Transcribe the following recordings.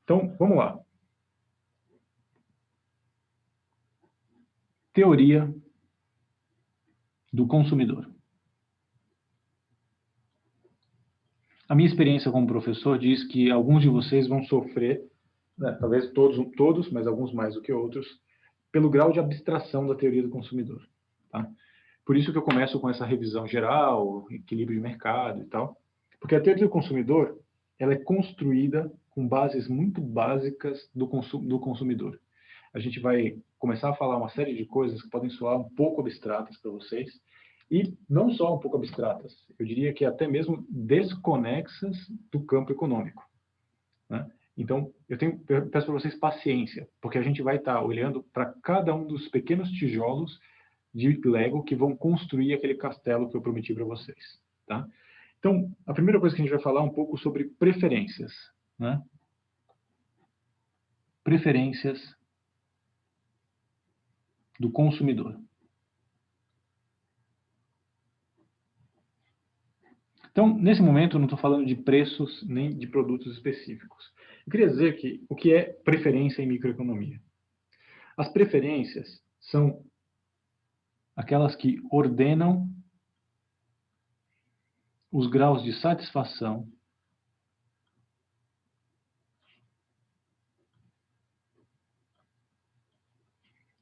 Então, vamos lá. Teoria do consumidor. A minha experiência como professor diz que alguns de vocês vão sofrer, né, talvez todos, mas alguns mais do que outros, pelo grau de abstração da teoria do consumidor. Tá? Por isso que eu começo com essa revisão geral, equilíbrio de mercado e tal. Porque a teoria do consumidor, ela é construída com bases muito básicas do consumidor. A gente vai começar a falar uma série de coisas que podem soar um pouco abstratas para vocês, e não só um pouco abstratas, eu diria que até mesmo desconexas do campo econômico. Né? Então, eu peço para vocês paciência, porque a gente vai estar olhando para cada um dos pequenos tijolos de Lego que vão construir aquele castelo que eu prometi para vocês. Tá? Então, a primeira coisa que a gente vai falar é um pouco sobre preferências. Né? Preferências do consumidor. Então, nesse momento, eu não estou falando de preços nem de produtos específicos. Eu queria dizer que o que é preferência em microeconomia? As preferências são aquelas que ordenam os graus de satisfação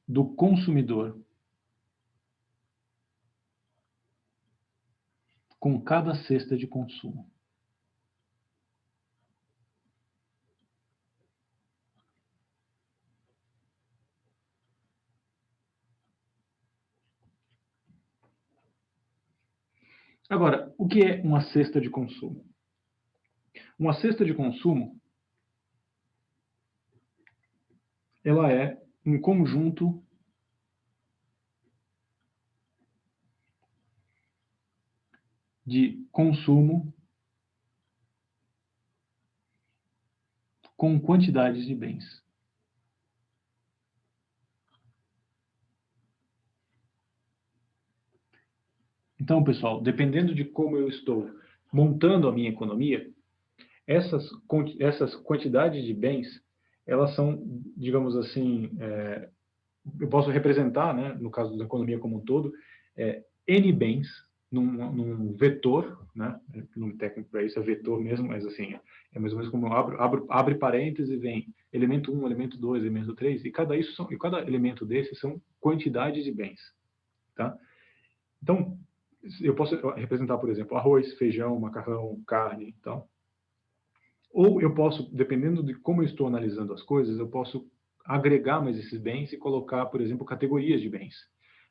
do consumidor com cada cesta de consumo. Agora, o que é uma cesta de consumo? Uma cesta de consumo, ela é um conjunto de consumo com quantidades de bens. Então, pessoal, dependendo de como eu estou montando a minha economia, essas quantidades de bens, elas são, digamos assim, eu posso representar, né, no caso da economia como um todo, N bens num vetor, né, no técnico para isso é vetor mesmo, mas assim, é mais ou menos como abre parênteses e vem elemento 1, elemento 2, elemento 3, e cada elemento desses são quantidades de bens. Tá? Então, eu posso representar, por exemplo, arroz, feijão, macarrão, carne, tal. Ou eu posso, dependendo de como eu estou analisando as coisas, eu posso agregar mais esses bens e colocar, por exemplo, categorias de bens.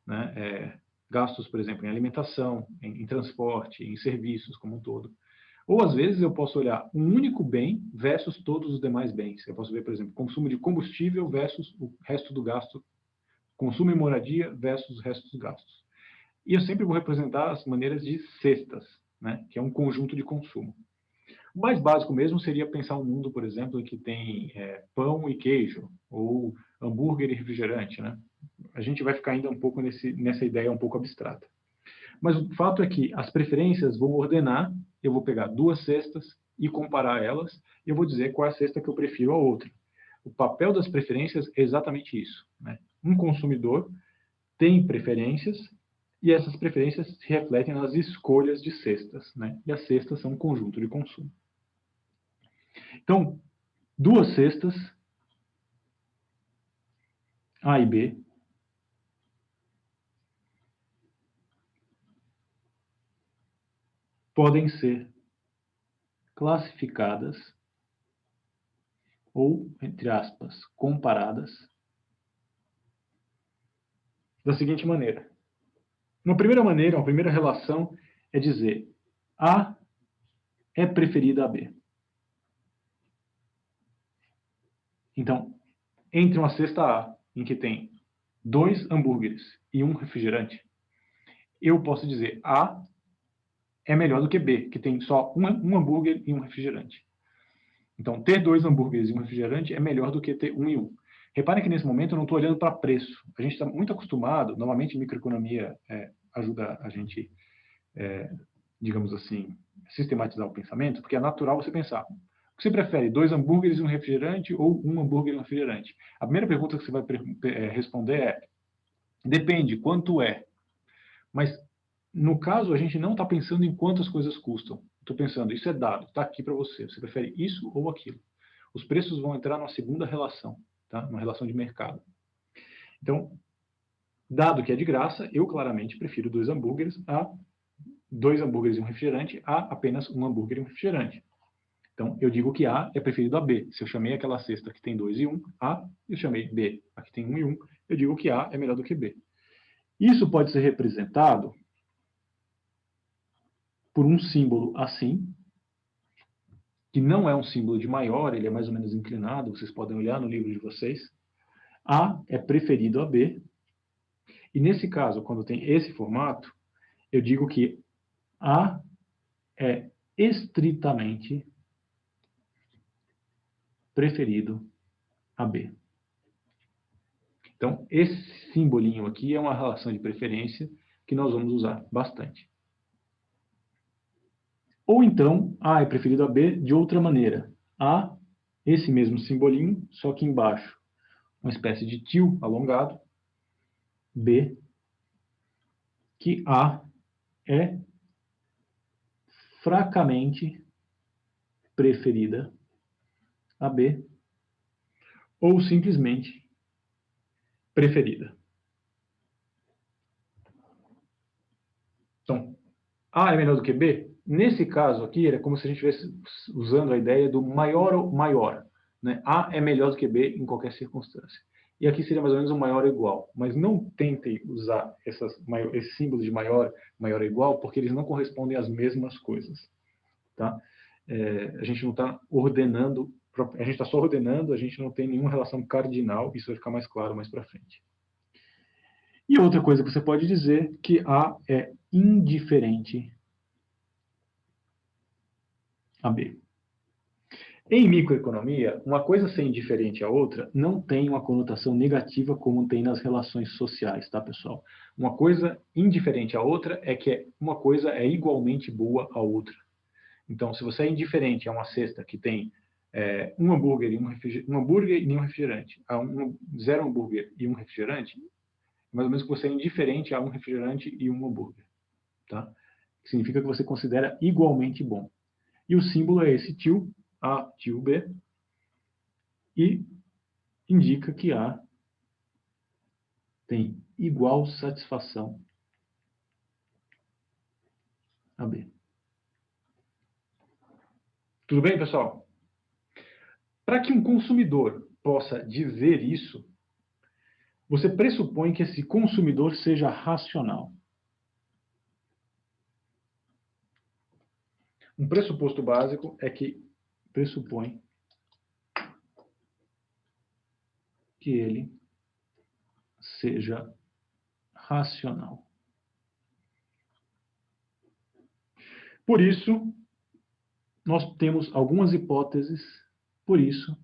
Né? Gastos, por exemplo, em alimentação, em transporte, em serviços como um todo. Ou, às vezes, eu posso olhar um único bem versus todos os demais bens. Eu posso ver, por exemplo, consumo de combustível versus o resto do gasto, consumo e moradia versus o resto dos gastos. E eu sempre vou representar as maneiras de cestas, né? Que é um conjunto de consumo. O mais básico mesmo seria pensar um mundo, por exemplo, em que tem pão e queijo, ou hambúrguer e refrigerante. Né? A gente vai ficar ainda um pouco nessa ideia um pouco abstrata. Mas o fato é que as preferências vão ordenar, eu vou pegar duas cestas e comparar elas, e eu vou dizer qual é a cesta que eu prefiro à outra. O papel das preferências é exatamente isso. Né? Um consumidor tem preferências, e essas preferências se refletem nas escolhas de cestas. Né? E as cestas são um conjunto de consumo. Então, duas cestas, A e B, podem ser classificadas ou, entre aspas, comparadas da seguinte maneira. Uma primeira relação é dizer A é preferida a B. Então, entre uma cesta A, em que tem 2 hambúrgueres e 1 refrigerante, eu posso dizer A é melhor do que B, que tem só um hambúrguer e 1 refrigerante. Então, ter 2 hambúrgueres e 1 refrigerante é melhor do que ter 1 e 1. Reparem que nesse momento eu não estou olhando para preço. A gente está muito acostumado, normalmente microeconomia ajuda a gente, digamos assim, sistematizar o pensamento, porque é natural você pensar, Você prefere 2 hambúrgueres e um refrigerante ou um hambúrguer e um refrigerante? A primeira pergunta que você vai responder é: depende, quanto é? Mas, no caso, a gente não está pensando em quantas coisas custam. Estou pensando, isso é dado, está aqui para você. Você prefere isso ou aquilo? Os preços vão entrar numa segunda relação, tá? Uma relação de mercado. Então, dado que é de graça, eu claramente prefiro 2 hambúrgueres a 2 hambúrgueres e um refrigerante a apenas um hambúrguer e um refrigerante. Então, eu digo que A é preferido a B. Se eu chamei aquela cesta que tem 2 e 1, A, eu chamei B, a que tem 1 e 1, eu digo que A é melhor do que B. Isso pode ser representado por um símbolo assim, que não é um símbolo de maior, ele é mais ou menos inclinado, vocês podem olhar no livro de vocês. A é preferido a B, e nesse caso, quando tem esse formato, eu digo que A é estritamente preferido a B. Então, esse simbolinho aqui é uma relação de preferência que nós vamos usar bastante. Ou então, A é preferido a B de outra maneira. A, esse mesmo simbolinho, só que embaixo, uma espécie de tio alongado. B, que A é fracamente preferida a B, ou simplesmente preferida. Então, A é melhor do que B? Nesse caso aqui, é como se a gente estivesse usando a ideia do maior ou maior. Né? A é melhor do que B em qualquer circunstância. E aqui seria mais ou menos um maior ou igual. Mas não tentem usar esses símbolos de maior ou igual, porque eles não correspondem às mesmas coisas. Tá? A gente não está ordenando, a gente está só ordenando, a gente não tem nenhuma relação cardinal, isso vai ficar mais claro mais para frente. E outra coisa que você pode dizer, que A é indiferente a B. Em microeconomia, uma coisa ser indiferente à outra não tem uma conotação negativa como tem nas relações sociais, tá, pessoal? Uma coisa indiferente à outra é que uma coisa é igualmente boa à outra. Então, se você é indiferente a uma cesta que tem um hambúrguer e um hambúrguer e nenhum refrigerante, a zero hambúrguer e um refrigerante, mais ou menos que você é indiferente a um refrigerante e um hambúrguer, tá? Significa que você considera igualmente bom. E o símbolo é esse tio, A, tio B, e indica que A tem igual satisfação a B. Tudo bem, pessoal? Para que um consumidor possa dizer isso, você pressupõe que esse consumidor seja racional. Um pressuposto básico é que pressupõe que ele seja racional. Por isso, nós temos algumas hipóteses, por isso,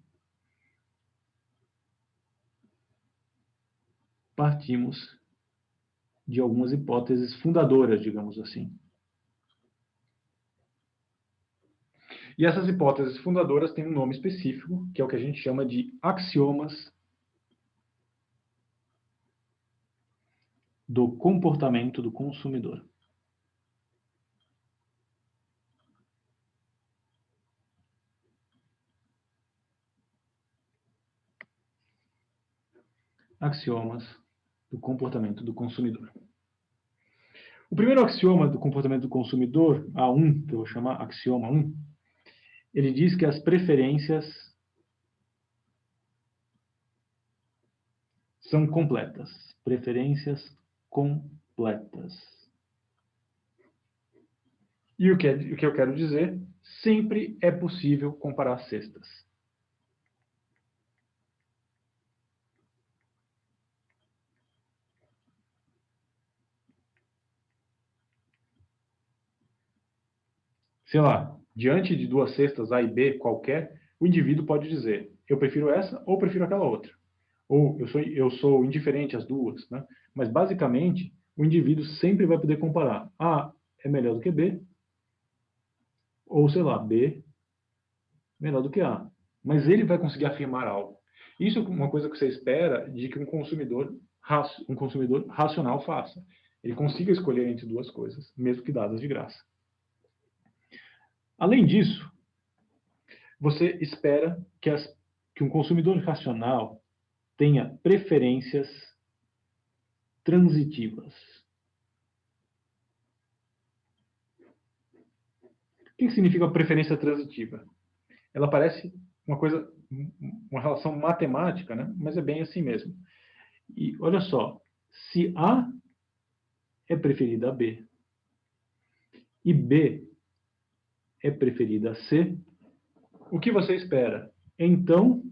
partimos de algumas hipóteses fundadoras, digamos assim. E essas hipóteses fundadoras têm um nome específico, que é o que a gente chama de axiomas do comportamento do consumidor. Axiomas do comportamento do consumidor. O primeiro axioma do comportamento do consumidor, A1, que eu vou chamar axioma 1, ele diz que as preferências são completas. Preferências completas. E o que eu quero dizer? Sempre é possível comparar cestas. Sei lá, diante de duas cestas A e B qualquer, o indivíduo pode dizer, eu prefiro essa ou prefiro aquela outra. Ou eu sou indiferente às duas. Né? Mas, basicamente, o indivíduo sempre vai poder comparar. A é melhor do que B, ou, sei lá, B menor do que A. Mas ele vai conseguir afirmar algo. Isso é uma coisa que você espera de que um consumidor racional faça. Ele consiga escolher entre duas coisas, mesmo que dadas de graça. Além disso, você espera que um consumidor racional tenha preferências transitivas. O que significa preferência transitiva? Ela parece uma relação matemática, né? Mas é bem assim mesmo. E olha só, se A é preferida a B e B é preferida a C, o que você espera? Então,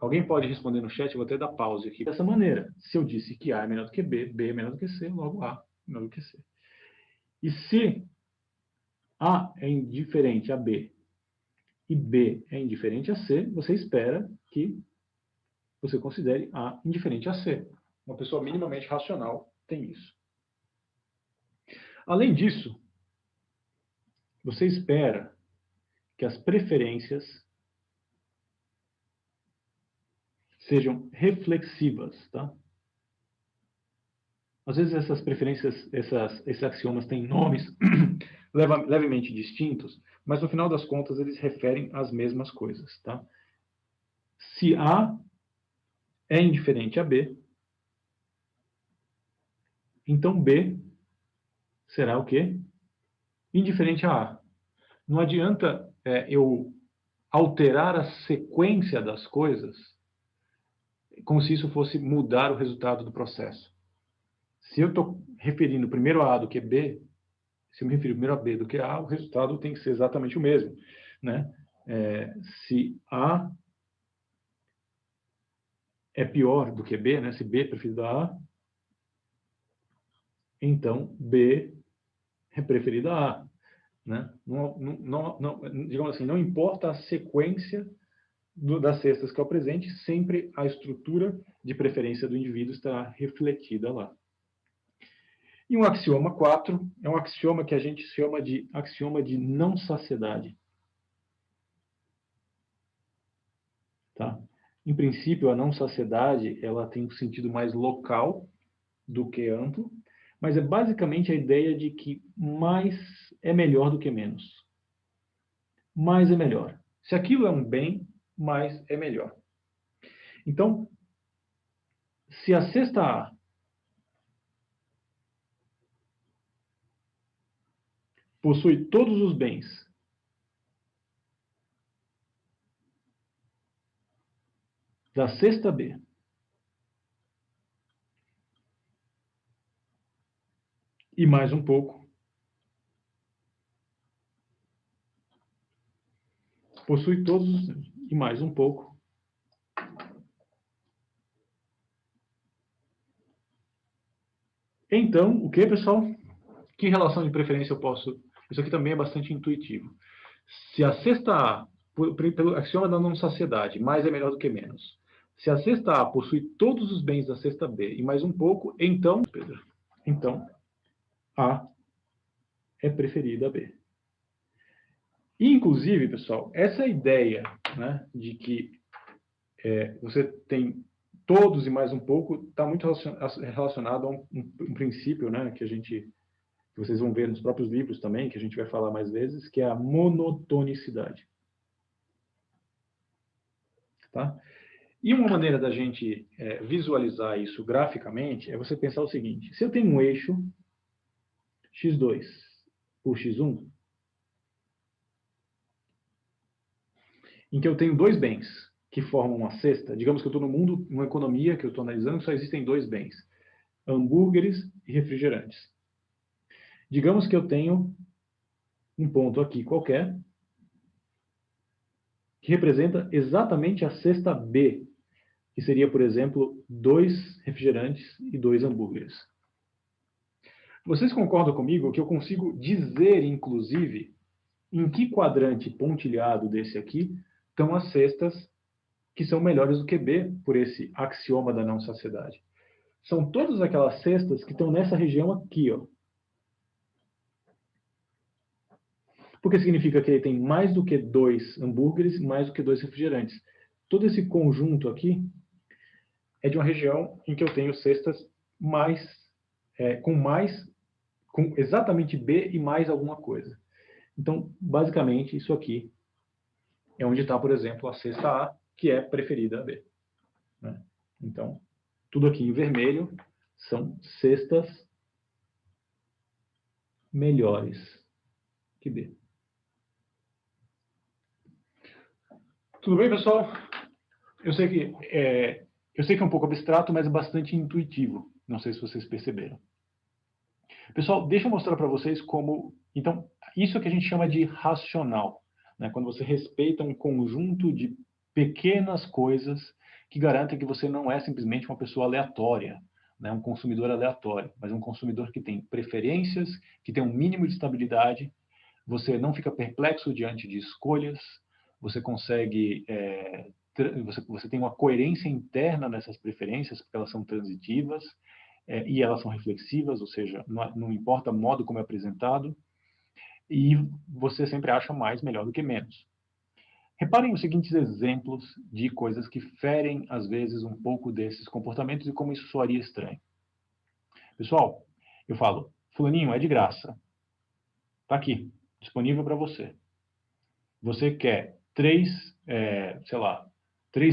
alguém pode responder no chat, eu vou até dar pause aqui. Dessa maneira, se eu disse que A é menor do que B, B é menor do que C, logo A é menor do que C. E se A é indiferente a B e B é indiferente a C, você espera que você considere A indiferente a C. Uma pessoa minimamente racional tem isso. Além disso, você espera que as preferências sejam reflexivas, tá? Às vezes essas preferências, esses axiomas têm nomes levemente distintos, mas no final das contas eles referem às mesmas coisas, tá? Se A é indiferente a B, então B será o quê? Indiferente a A. Não adianta eu alterar a sequência das coisas como se isso fosse mudar o resultado do processo. Se eu estou referindo primeiro a A do que B, se eu me refiro primeiro a B do que a A, o resultado tem que ser exatamente o mesmo, né? Se A é pior do que B, né? Se B é preferido a A, então B é preferido a A, né? Digamos assim, não importa a sequência das cestas que eu apresente, sempre a estrutura de preferência do indivíduo estará refletida lá. E um axioma 4 é um axioma que a gente chama de axioma de não saciedade. Tá? Em princípio, a não saciedade ela tem um sentido mais local do que amplo, mas é basicamente a ideia de que mais é melhor do que menos. Mais é melhor. Se aquilo é um bem, mais é melhor. Então, se a cesta A possui todos os bens da cesta B e mais um pouco, possui todos os e mais um pouco, então, o que, pessoal? Que relação de preferência eu posso... Isso aqui também é bastante intuitivo. Se a cesta A, pelo axioma da não saciedade, mais é melhor do que menos. Se a cesta A possui todos os bens da cesta B e mais um pouco, então, Pedro, então A é preferida a B. E, inclusive, pessoal, essa ideia, né, de que você tem todos e mais um pouco, está muito relacionado a um princípio, né, que vocês vão ver nos próprios livros também, que a gente vai falar mais vezes, que é a monotonicidade. Tá? E uma maneira da gente visualizar isso graficamente é você pensar o seguinte: se eu tenho um eixo x2 por x1, em que eu tenho dois bens que formam uma cesta, digamos que eu estou no mundo, numa economia que eu estou analisando, só existem dois bens, hambúrgueres e refrigerantes. Digamos que eu tenho um ponto aqui qualquer, que representa exatamente a cesta B, que seria, por exemplo, 2 refrigerantes e 2 hambúrgueres. Vocês concordam comigo que eu consigo dizer, inclusive, em que quadrante pontilhado desse aqui estão as cestas que são melhores do que B, por esse axioma da não saciedade? São todas aquelas cestas que estão nessa região aqui, ó. porque significa que ele tem mais do que 2 hambúrgueres, mais do que 2 refrigerantes. Todo esse conjunto aqui é de uma região em que eu tenho cestas com exatamente B e mais alguma coisa. Então, basicamente, isso aqui é onde está, por exemplo, a cesta A, que é preferida a B. Né? Então, tudo aqui em vermelho são cestas melhores que B. Tudo bem, pessoal? Eu sei que é um pouco abstrato, mas é bastante intuitivo. Não sei se vocês perceberam. Pessoal, deixa eu mostrar para vocês como... Então, isso é que a gente chama de racional. Né? Quando você respeita um conjunto de pequenas coisas que garantem que você não é simplesmente uma pessoa aleatória, né? Um consumidor aleatório, mas um consumidor que tem preferências, que tem um mínimo de estabilidade, você não fica perplexo diante de escolhas, você consegue... você tem uma coerência interna nessas preferências, porque elas são transitivas, e elas são reflexivas, ou seja, não importa o modo como é apresentado, e você sempre acha mais melhor do que menos. Reparem os seguintes exemplos de coisas que ferem, às vezes, um pouco desses comportamentos e como isso soaria estranho. Pessoal, eu falo, fulaninho, é de graça. Está aqui, disponível para você. Você quer 3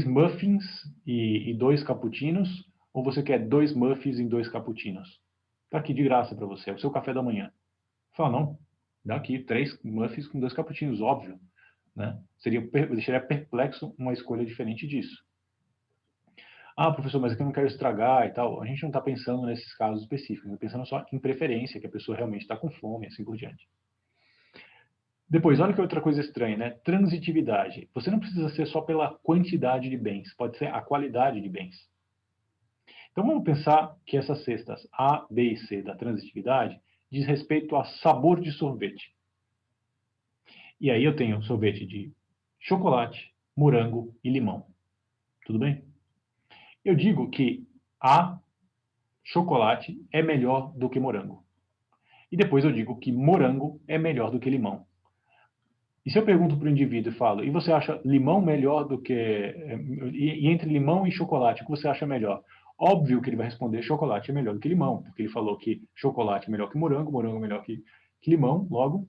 muffins e 2 cappuccinos, ou você quer 2 muffins e 2 cappuccinos? Está aqui de graça para você, é o seu café da manhã. Fala, não, dá aqui 3 muffins com 2 cappuccinos, óbvio. Né? Deixaria perplexo uma escolha diferente disso. Ah, professor, mas aqui eu não quero estragar e tal. A gente não está pensando nesses casos específicos, está pensando só em preferência, que a pessoa realmente está com fome, assim por diante. Depois, olha que outra coisa estranha, né? Transitividade. Você não precisa ser só pela quantidade de bens, pode ser a qualidade de bens. Então vamos pensar que essas cestas A, B e C da transitividade diz respeito a sabor de sorvete. E aí eu tenho sorvete de chocolate, morango e limão. Tudo bem? Eu digo que A, chocolate, é melhor do que morango. E depois eu digo que morango é melhor do que limão. E se eu pergunto para o indivíduo e falo, e você acha limão melhor do que... E entre limão e chocolate, o que você acha melhor? Óbvio que ele vai responder chocolate é melhor do que limão, porque ele falou que chocolate é melhor que morango, morango é melhor que limão, logo.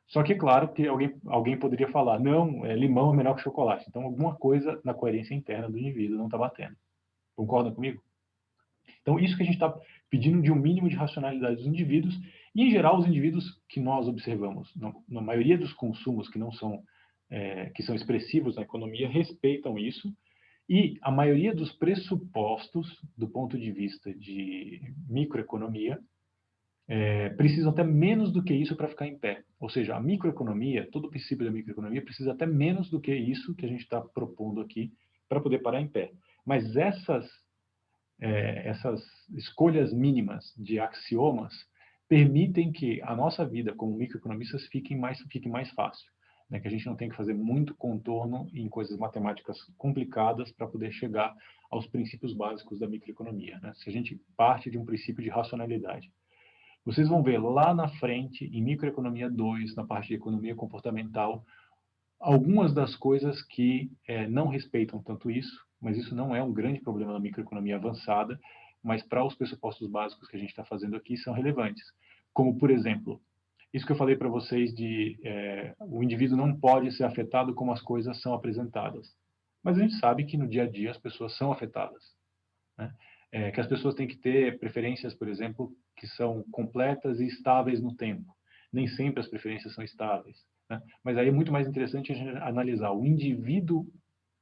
Só que é claro que alguém poderia falar, não, limão é melhor que chocolate. Então alguma coisa na coerência interna do indivíduo não está batendo. Concordam comigo? Então isso que a gente está pedindo de um mínimo de racionalidade dos indivíduos, e em geral os indivíduos que nós observamos, na maioria dos consumos que são expressivos na economia, respeitam isso, e a maioria dos pressupostos, do ponto de vista de microeconomia, precisam até menos do que isso para ficar em pé. Ou seja, a microeconomia, todo o princípio da microeconomia precisa até menos do que isso que a gente está propondo aqui para poder parar em pé. Mas essas escolhas mínimas de axiomas permitem que a nossa vida como microeconomistas fique mais fácil. Né? Que a gente não tem que fazer muito contorno em coisas matemáticas complicadas para poder chegar aos princípios básicos da microeconomia. Né? Se a gente parte de um princípio de racionalidade. Vocês vão ver lá na frente, em Microeconomia 2, na parte de economia comportamental, algumas das coisas que não respeitam tanto isso, mas isso não é um grande problema na microeconomia avançada, mas para os pressupostos básicos que a gente está fazendo aqui são relevantes. Como, por exemplo, isso que eu falei para vocês de o indivíduo não pode ser afetado como as coisas são apresentadas. Mas a gente sabe que no dia a dia as pessoas são afetadas. Né? Que as pessoas têm que ter preferências, por exemplo, que são completas e estáveis no tempo. Nem sempre as preferências são estáveis. Né? Mas aí é muito mais interessante a gente analisar o indivíduo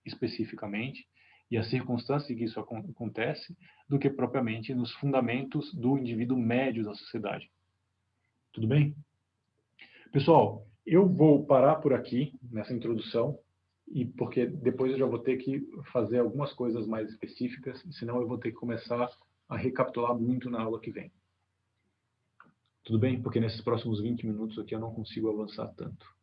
especificamente e as circunstâncias em que isso acontece, do que propriamente nos fundamentos do indivíduo médio da sociedade. Tudo bem? Pessoal, eu vou parar por aqui nessa introdução, e porque depois eu já vou ter que fazer algumas coisas mais específicas, senão eu vou ter que começar a recapitular muito na aula que vem. Tudo bem? Porque nesses próximos 20 minutos aqui eu não consigo avançar tanto.